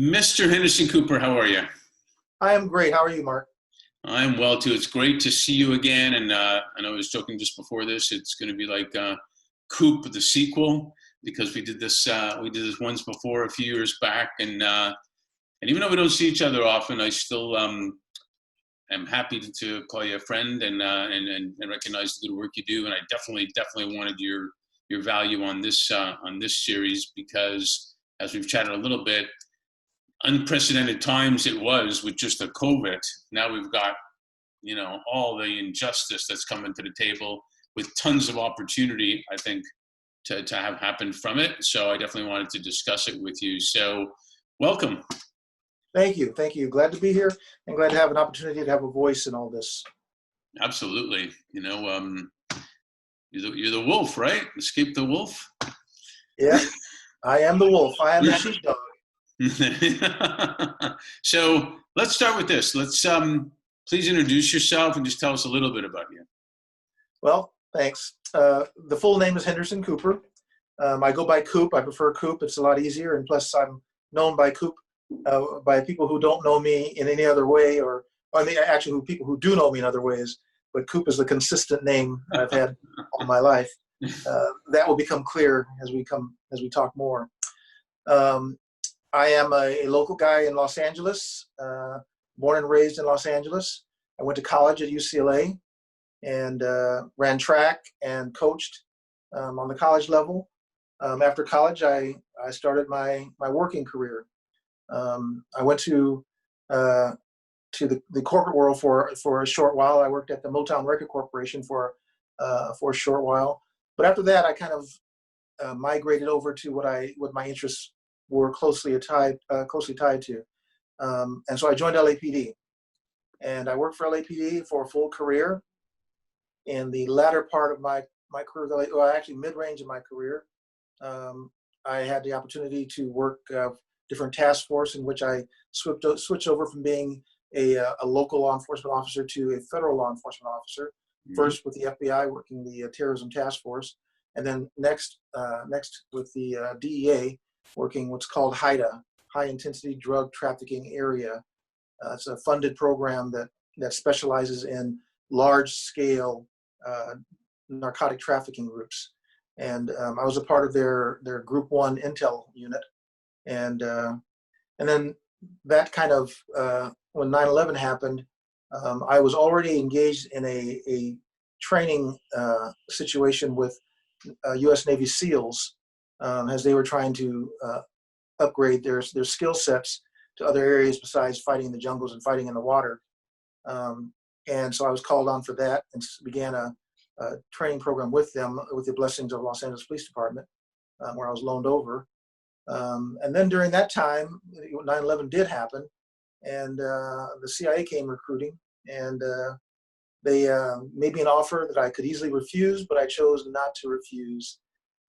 Mr. Henderson Cooper, how are you? I am great. How are you, Mark? I'm well too. It's great to see you again. And I was joking just before this. It's going to be like Coop, the sequel, because we did this once before a few years back. And even though we don't see each other often, I still am happy to call you a friend and recognize the good work you do. And I definitely wanted your value on this series because, as we've chatted a little bit, unprecedented times it was with just the COVID. Now we've got, all the injustice that's coming to the table with tons of opportunity, I think, to have happened from it. So I definitely wanted to discuss it with you. So welcome. Thank you. Thank you. Glad to be here and glad to have an opportunity to have a voice in all this. Absolutely. You're the wolf, right? Escape the wolf. Yeah, I am the wolf. I am the sheepdog. So let's start with this. Let's please introduce yourself and just tell us a little bit about you. Well, thanks. The full name is Henderson Cooper. I go by Coop. I prefer Coop. It's a lot easier. And plus, I'm known by Coop by people who don't know me in any other way, or I mean, actually, people who do know me in other ways. But Coop is the consistent name I've had all my life. That will become clear as we talk more. I am a local guy in Los Angeles, born and raised in Los Angeles. I went to college at UCLA and ran track and coached on the college level. After college, I started my working career. I went to the corporate world for a short while. I worked at the Motown Record Corporation for a short while. But after that, I kind of migrated over to what my interests were closely tied to. And so I joined LAPD. And I worked for LAPD for a full career. In the latter part of my career, well, actually mid-range of my career, I had the opportunity to work different task force in which I switched over from being a local law enforcement officer to a federal law enforcement officer. Mm-hmm. First with the FBI, working the terrorism task force, and then next with the DEA, working what's called HIDTA, High Intensity Drug Trafficking Area. It's a funded program that specializes in large-scale narcotic trafficking groups. And I was a part of their Group 1 Intel unit. And then that kind of, when 9/11 happened, I was already engaged in a training situation with U.S. Navy SEALs as they were trying to upgrade their skill sets to other areas besides fighting in the jungles and fighting in the water. And so I was called on for that and began a training program with them with the blessings of Los Angeles Police Department, where I was loaned over. And then during that time, 9/11 did happen, and the CIA came recruiting, and they made me an offer that I could easily refuse, but I chose not to refuse.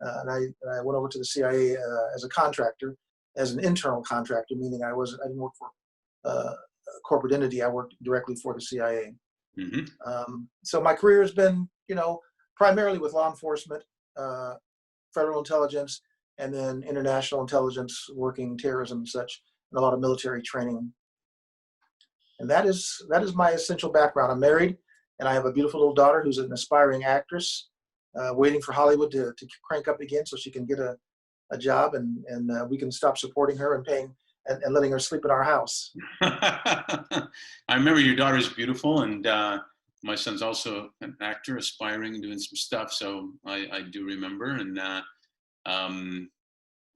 And I went over to the CIA as a contractor, as an internal contractor, meaning I didn't work for a corporate entity. I worked directly for the CIA. Mm-hmm. So my career has been, primarily with law enforcement, federal intelligence, and then international intelligence, working terrorism and such, and a lot of military training. And that is my essential background. I'm married, and I have a beautiful little daughter who's an aspiring actress, waiting for Hollywood to crank up again so she can get a job and we can stop supporting her and paying and letting her sleep in our house. I remember your daughter's beautiful, and my son's also an actor, aspiring and doing some stuff. So I do remember, and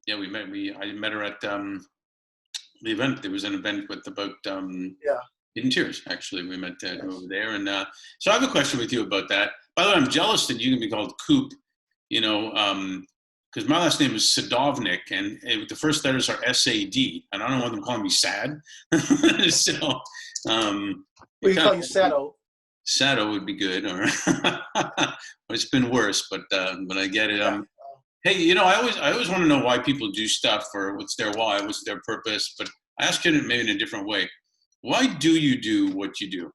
yeah, I met her at the event. There was an event about Hidden Tears. Actually, we met over there, and so I have a question with you about that. By the way, I'm jealous that you can be called Coop. Because my last name is Sadovnik, and the first letters are S-A-D, and I don't want them calling me Sad. So, we can call you Sado. Sado would be good, or it's been worse, but I get it. Hey, I always want to know why people do stuff, or what's their why, what's their purpose. But I ask you maybe in a different way. Why do you do what you do?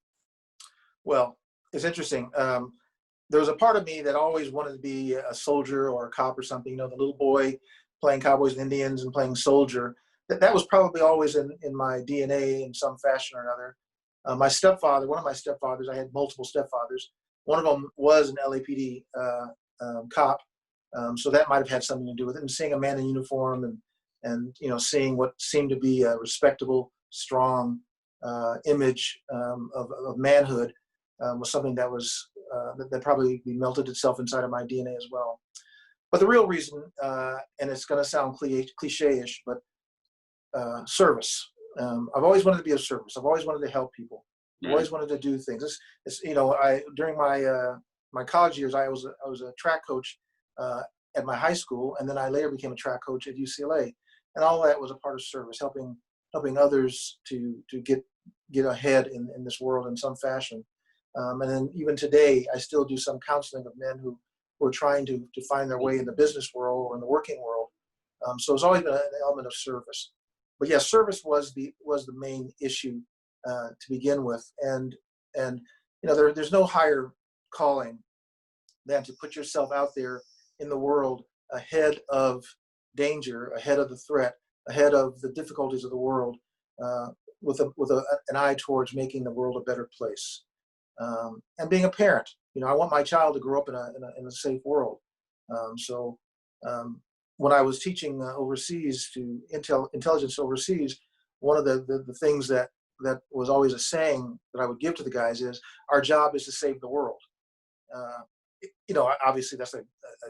Well, it's interesting. There was a part of me that always wanted to be a soldier or a cop or something. The little boy playing cowboys and Indians and playing soldier. that was probably always in my DNA in some fashion or another. My stepfather, one of my stepfathers, I had multiple stepfathers. One of them was an LAPD cop, so that might have had something to do with it. And seeing a man in uniform and seeing what seemed to be a respectable, strong image of manhood was something that was that probably melted itself inside of my DNA as well. But the real reason, and it's going to sound cliche-ish, but service. I've always wanted to be of service. I've always wanted to help people. I've always wanted to do things. During my college years, I was a track coach at my high school, and then I later became a track coach at UCLA, and all that was a part of service, helping others to get ahead in this world in some fashion. And then even today, I still do some counseling of men who are trying to find their way in the business world or in the working world. So it's always been an element of service. But yeah, service was the main issue to begin with, and there's no higher calling than to put yourself out there in the world ahead of danger, ahead of the threat, ahead of the difficulties of the world, with an eye towards making the world a better place. And being a parent, I want my child to grow up in a safe world. So when I was teaching overseas to intelligence overseas, one of the things that was always a saying that I would give to the guys is, our job is to save the world. Obviously that's a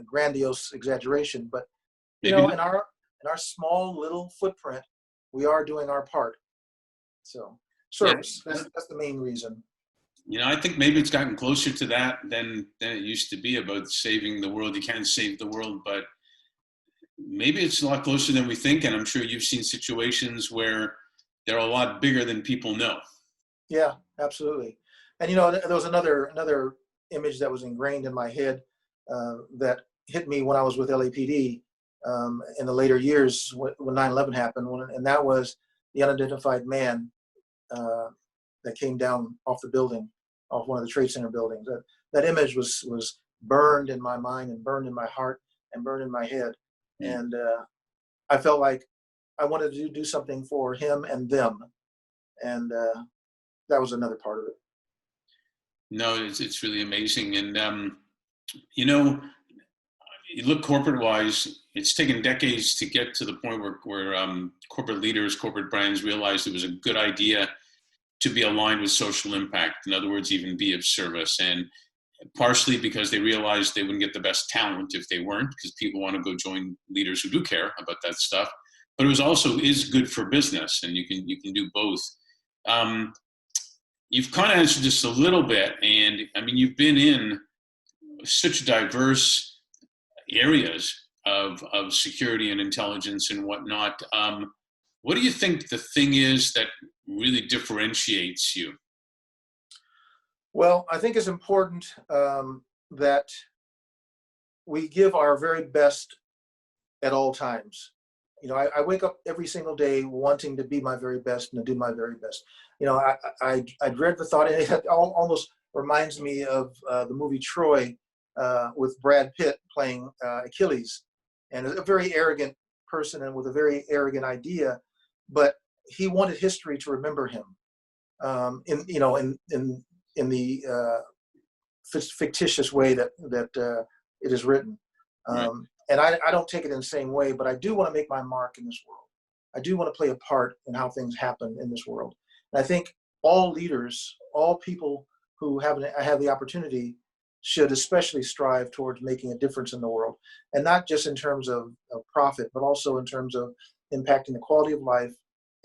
grandiose exaggeration, but in our small little footprint, we are doing our part. So service, that's the main reason. I think maybe it's gotten closer to that than it used to be about saving the world. You can't save the world, but maybe it's a lot closer than we think. And I'm sure you've seen situations where they're a lot bigger than people know. Yeah, absolutely. And there was another image that was ingrained in my head that hit me when I was with LAPD in the later years when 9/11 happened, and that was the unidentified man that came down off the building, off one of the Trade Center buildings. That image was burned in my mind and burned in my heart and burned in my head. And I felt like I wanted to do something for him and them. And that was another part of it. No, it's really amazing. And, you look corporate-wise, it's taken decades to get to the point where corporate leaders, corporate brands realized it was a good idea to be aligned with social impact. In other words, even be of service. And partially because they realized they wouldn't get the best talent if they weren't, because people want to go join leaders who do care about that stuff. But it was also is good for business, and you can do both. You've kind of answered this a little bit, and I mean, you've been in such diverse areas of security and intelligence and whatnot. What do you think the thing is that really differentiates you? Well, I think it's important that we give our very best at all times. I wake up every single day wanting to be my very best and to do my very best. I dread the thought, and it almost reminds me of the movie Troy with Brad Pitt playing Achilles, and a very arrogant person and with a very arrogant idea, but he wanted history to remember him in the fictitious way that it is written. Right. And I don't take it in the same way, but I do want to make my mark in this world. I do want to play a part in how things happen in this world. And I think all leaders, all people who have the opportunity should especially strive towards making a difference in the world. And not just in terms of profit, but also in terms of impacting the quality of life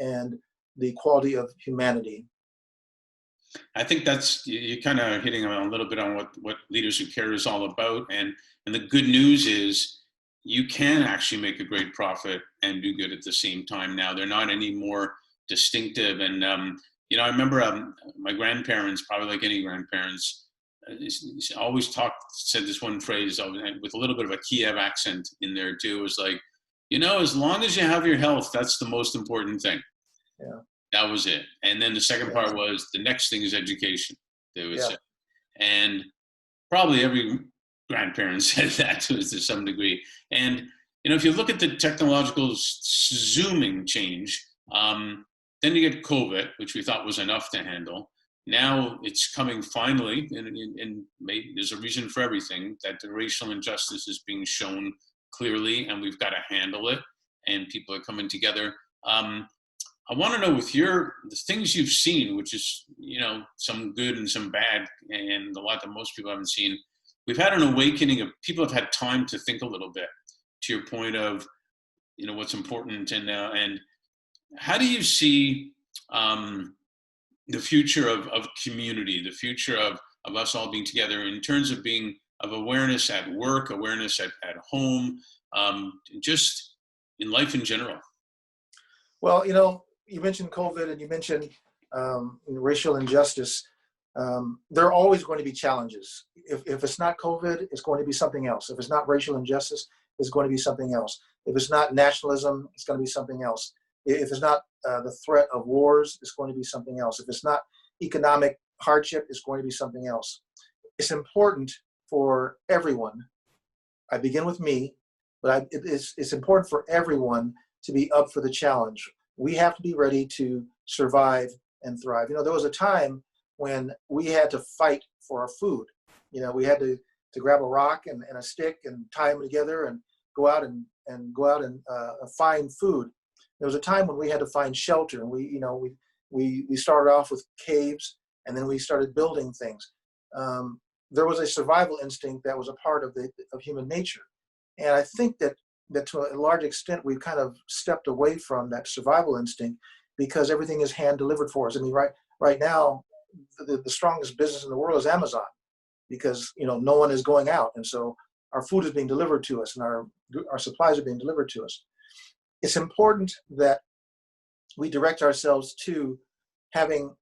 and the quality of humanity. I think you're kind of hitting on a little bit on what Leaders Who Care is all about. And the good news is you can actually make a great profit and do good at the same time now. They're not any more distinctive. And, I remember my grandparents, probably like any grandparents, always said this one phrase with a little bit of a Kiev accent in there too. It was like, as long as you have your health, that's the most important thing. Yeah. That was it. And then the second part was the next thing is education. They would say. And probably every grandparent said that to some degree. And if you look at the technological zooming change, then you get COVID, which we thought was enough to handle. Now it's coming finally, and maybe there's a reason for everything, that the racial injustice is being shown clearly, and we've got to handle it, and people are coming together. I want to know, with the things you've seen, which is, some good and some bad, and a lot that most people haven't seen, we've had an awakening of people have had time to think a little bit, to your point of, what's important, and how do you see the future of community, the future of us all being together in terms of of awareness at work, awareness at home, just in life in general? Well, you mentioned COVID and you mentioned racial injustice. There are always going to be challenges. If it's not COVID, it's going to be something else. If it's not racial injustice, it's going to be something else. If it's not nationalism, it's going to be something else. If it's not the threat of wars, it's going to be something else. If it's not economic hardship, it's going to be something else. It's important for everyone. I begin with me, but it's important for everyone to be up for the challenge. We have to be ready to survive and thrive. There was a time when we had to fight for our food. We had to grab a rock and a stick and tie them together and go out and find food. There was a time when we had to find shelter, and we started off with caves, and then we started building things. There was a survival instinct that was a part of human nature, and I think that to a large extent we've kind of stepped away from that survival instinct because everything is hand delivered for us. I mean, right now, the strongest business in the world is Amazon, because no one is going out, and so our food is being delivered to us, and our supplies are being delivered to us. It's important that we direct ourselves to having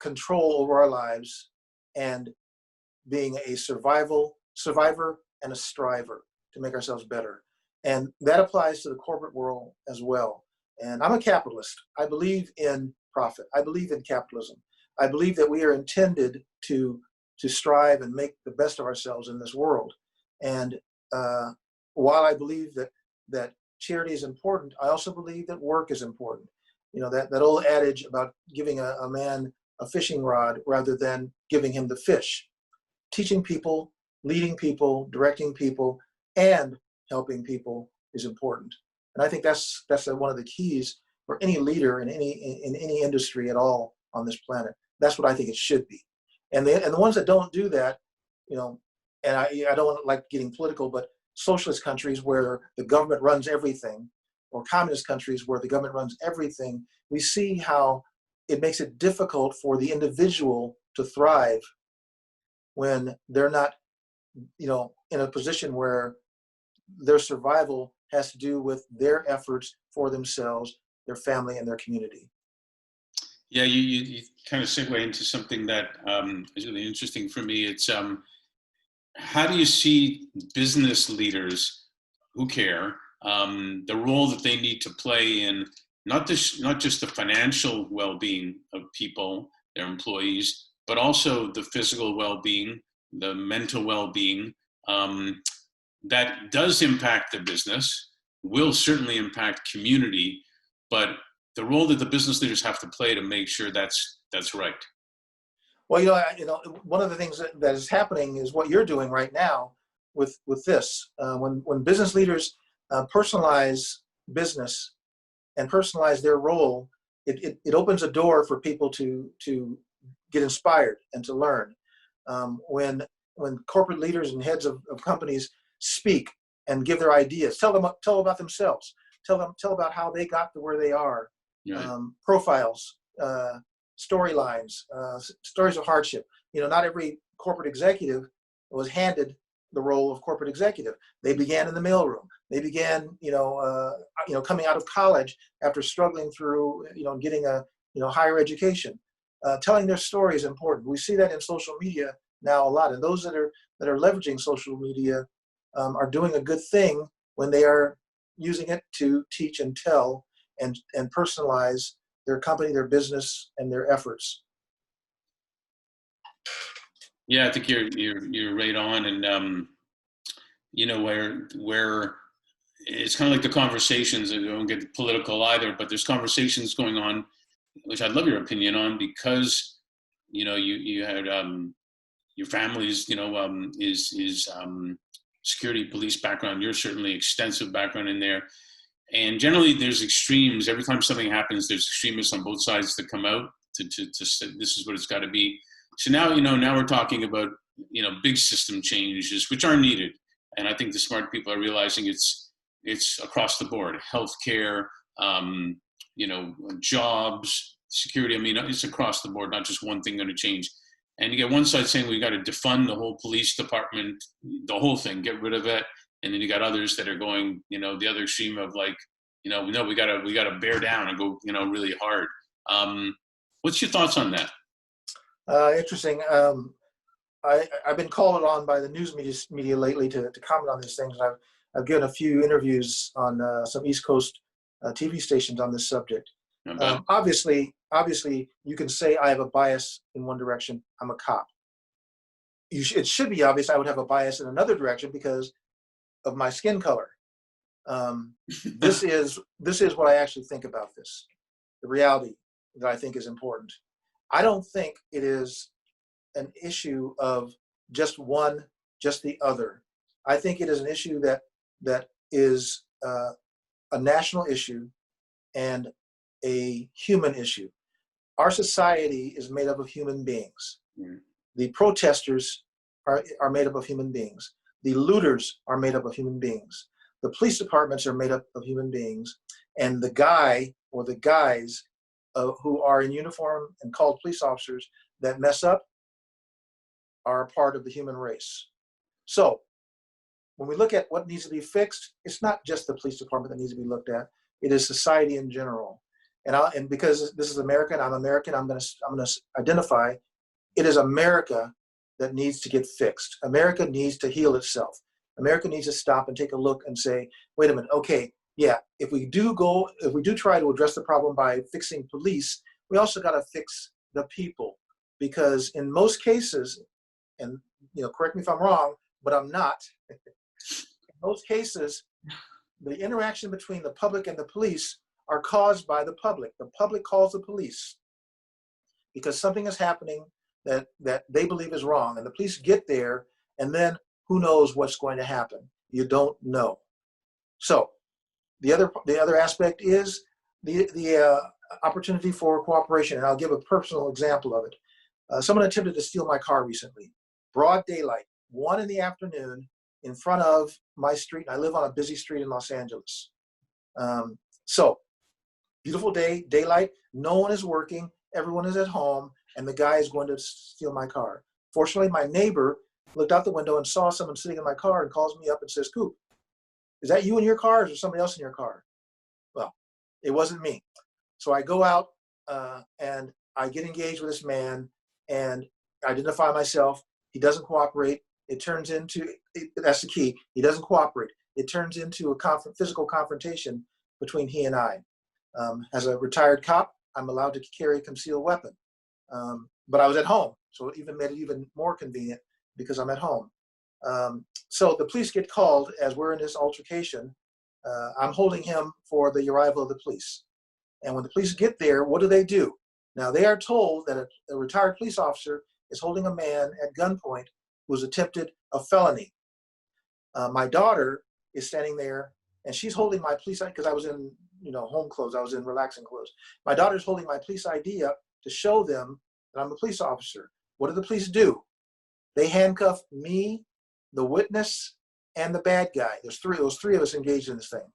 control over our lives and being a survivor and a striver to make ourselves better. And that applies to the corporate world as well. And I'm a capitalist. I believe in profit. I believe in capitalism. I believe that we are intended to strive and make the best of ourselves in this world. And while I believe that charity is important, I also believe that work is important. That old adage about giving a man a fishing rod rather than giving him the fish. Teaching people, leading people, directing people, and helping people is important. And I think that's one of the keys for any leader in any industry at all on this planet. That's what I think it should be. And the ones that don't do that, and I don't like getting political, but socialist countries where the government runs everything, or communist countries where the government runs everything, we see how it makes it difficult for the individual to thrive when they're not, in a position where their survival has to do with their efforts for themselves, their family, and their community. Yeah, you kind of segue into something that is really interesting for me. It's how do you see business leaders who care, the role that they need to play in not just the financial well-being of people, their employees, but also the physical well-being, the mental well-being, that does impact the business, will certainly impact community, but the role that the business leaders have to play to make sure that's right. Well, one of the things that is happening is what you're doing right now with this. When business leaders personalize business and personalize their role, it opens a door for people to get inspired and to learn. When corporate leaders and heads of companies speak and give their ideas, tell about themselves, tell about how they got to where they are, right. Profiles, storylines, stories of hardship. Not every corporate executive was handed the role of corporate executive. They began in the mailroom. They began, coming out of college after struggling through, getting a, higher education. Telling their story is important. We see that in social media now a lot, and those that are leveraging social media are doing a good thing when they are using it to teach and tell and personalize their company, their business, and their efforts. Yeah, I think you're right on, and where it's kind of like the conversations, and I don't get political either, but there's conversations going on, which I'd love your opinion on, because, you had, your family's, is security police background. You're certainly extensive background in there. And generally there's extremes. Every time something happens, there's extremists on both sides that come out to say this is what it's got to be. So now, now we're talking about, big system changes, which are needed. And I think the smart people are realizing it's across the board: healthcare, jobs, security. I mean, it's across the board, not just one thing going to change. And you get one side saying we got to defund the whole police department, the whole thing, get rid of it. And then you got others that are going, the other extreme of like, no, we gotta bear down and go, really hard. What's your thoughts on that? Interesting. I've been called on by the news media lately to comment on these things. I've given a few interviews on some East Coast TV stations on this subject. Obviously, you can say I have a bias in one direction. I'm a cop. It should be obvious I would have a bias in another direction because of my skin color. This is what I actually think about this. The reality that I think is important. I don't think it is an issue of just one, just the other. I think it is an issue that is a national issue and a human issue. Our society is made up of human beings. Mm. The protesters are made up of human beings. The looters are made up of human beings. The police departments are made up of human beings. And the guy or the guys who are in uniform and called police officers that mess up are a part of the human race. So when we look at what needs to be fixed, it's not just the police department that needs to be looked at. It is society in general. And because this is America and I'm American, I'm going to identify it is America that needs to get fixed. America needs to heal itself. America needs to stop and take a look and say, wait a minute, okay, yeah, if we do try to address the problem by fixing police, we also got to fix the people. Because in most cases, and correct me if I'm wrong, but I'm not, in most cases, the interaction between the public and the police are caused by the public. The public calls the police because something is happening that they believe is wrong, and the police get there, and then who knows what's going to happen? You don't know. So the other aspect is the opportunity for cooperation, and I'll give a personal example of it. Someone attempted to steal my car recently, broad daylight, 1 p.m, in front of my street. I live on a busy street in Los Angeles. So beautiful day, daylight, no one is working, everyone is at home, and the guy is going to steal my car. Fortunately, my neighbor looked out the window and saw someone sitting in my car and calls me up and says, Coop, is that you in your car or is there somebody else in your car? Well, it wasn't me. So I go out and I get engaged with this man and identify myself. He doesn't cooperate. It turns into, that's the key, he doesn't cooperate. It turns into a physical confrontation between he and I. As a retired cop, I'm allowed to carry a concealed weapon. But I was at home, so it even made it even more convenient because I'm at home. So the police get called as we're in this altercation. I'm holding him for the arrival of the police. And when the police get there, what do? Now they are told that a retired police officer is holding a man at gunpoint who's attempted a felony. My daughter is standing there and she's holding my police ID because I was in home clothes. I was in relaxing clothes. My daughter's holding my police ID up to show them that I'm a police officer. What do the police do? They handcuff me, the witness, and the bad guy. There's those three of us engaged in this thing.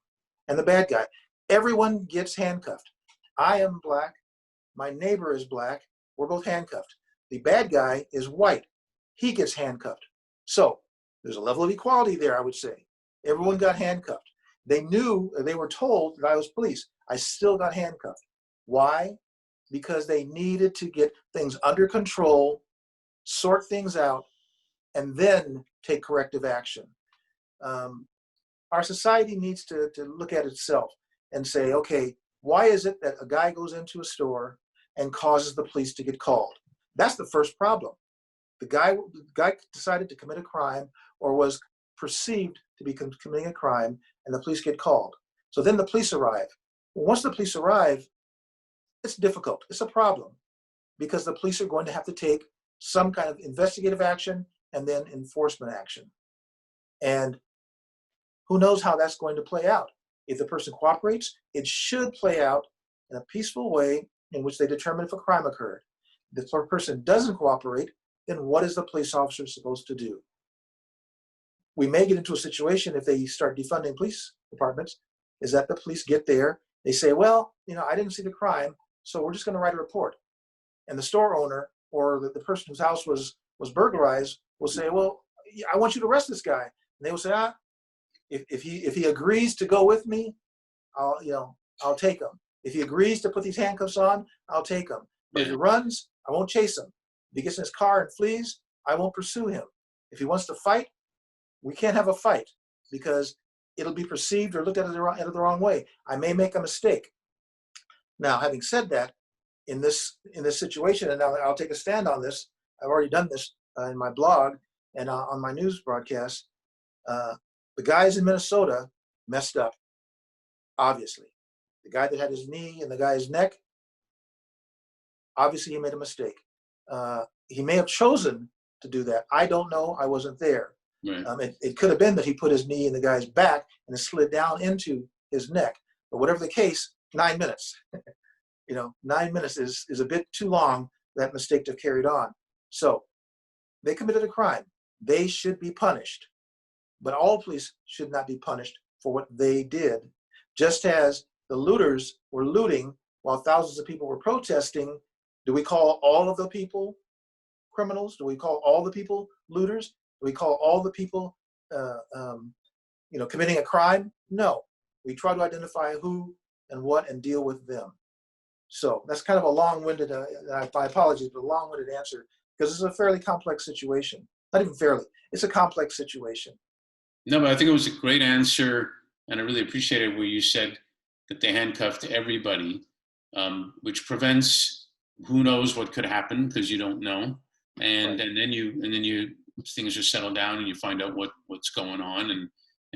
And the bad guy. Everyone gets handcuffed. I am black. My neighbor is black. We're both handcuffed. The bad guy is white. He gets handcuffed. So there's a level of equality there, I would say. Everyone got handcuffed. They were told that I was police. I still got handcuffed. Why? Because they needed to get things under control, sort things out, and then take corrective action. Our society needs to look at itself and say, okay, why is it that a guy goes into a store and causes the police to get called? That's the first problem. The guy decided to commit a crime or was perceived to be committing a crime, and the police get called. So then the police arrive. Once the police arrive, it's difficult. It's a problem because the police are going to have to take some kind of investigative action and then enforcement action. And who knows how that's going to play out. If the person cooperates, it should play out in a peaceful way in which they determine if a crime occurred. If the person doesn't cooperate, then what is the police officer supposed to do? We may get into a situation if they start defunding police departments, is that the police get there, they say, well, I didn't see the crime, so we're just going to write a report. And the store owner or the person whose house was burglarized will say, well, I want you to arrest this guy. And they will say, if he agrees to go with me, I'll take him. If he agrees to put these handcuffs on, I'll take him. But if he runs, I won't chase him. If he gets in his car and flees, I won't pursue him. If he wants to fight, we can't have a fight because it'll be perceived or looked at it the wrong way. I may make a mistake. Now, having said that, in this situation, and now I'll take a stand on this. I've already done this in my blog and on my news broadcast. The guys in Minnesota messed up, obviously. The guy that had his knee in the guy's neck, obviously he made a mistake. He may have chosen to do that. I don't know. I wasn't there. Right. It could have been that he put his knee in the guy's back and it slid down into his neck. But whatever the case, 9 minutes. 9 minutes is a bit too long for that mistake to have carried on. So they committed a crime. They should be punished. But all police should not be punished for what they did. Just as the looters were looting while thousands of people were protesting, do we call all of the people criminals? Do we call all the people looters? Do we call all the people committing a crime? No. We try to identify who and what and deal with them. So that's kind of a long-winded, my apologies, but a long-winded answer because it's a fairly complex situation. Not even fairly, it's a complex situation. No, but I think it was a great answer, and I really appreciated where you said that they handcuffed everybody, which prevents who knows what could happen because you don't know, and right. and then you things just settle down and you find out what's going on and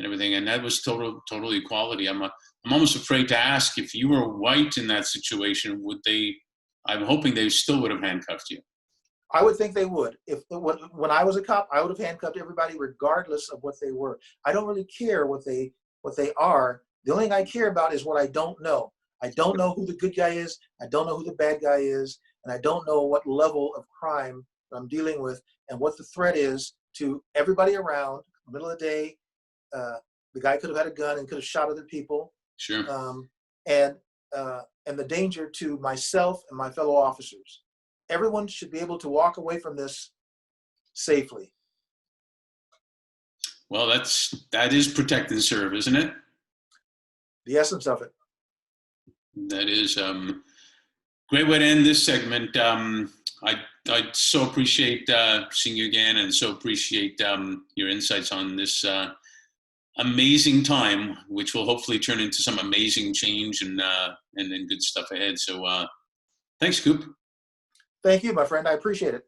everything, and that was total equality. I'm almost afraid to ask if you were white in that situation, would they? I'm hoping they still would have handcuffed you. I would think they would. When I was a cop, I would have handcuffed everybody regardless of what they were. I don't really care what they are. The only thing I care about is what I don't know. I don't know who the good guy is. I don't know who the bad guy is. And I don't know what level of crime I'm dealing with and what the threat is to everybody around. Middle of the day, the guy could have had a gun and could have shot other people. Sure. And the danger to myself and my fellow officers. Everyone should be able to walk away from this safely. Well, that is protect and serve, isn't it? The essence of it. That is great way to end this segment. I so appreciate seeing you again, and so appreciate your insights on this amazing time, which will hopefully turn into some amazing change and then good stuff ahead. So thanks, Coop. Thank you, my friend. I appreciate it.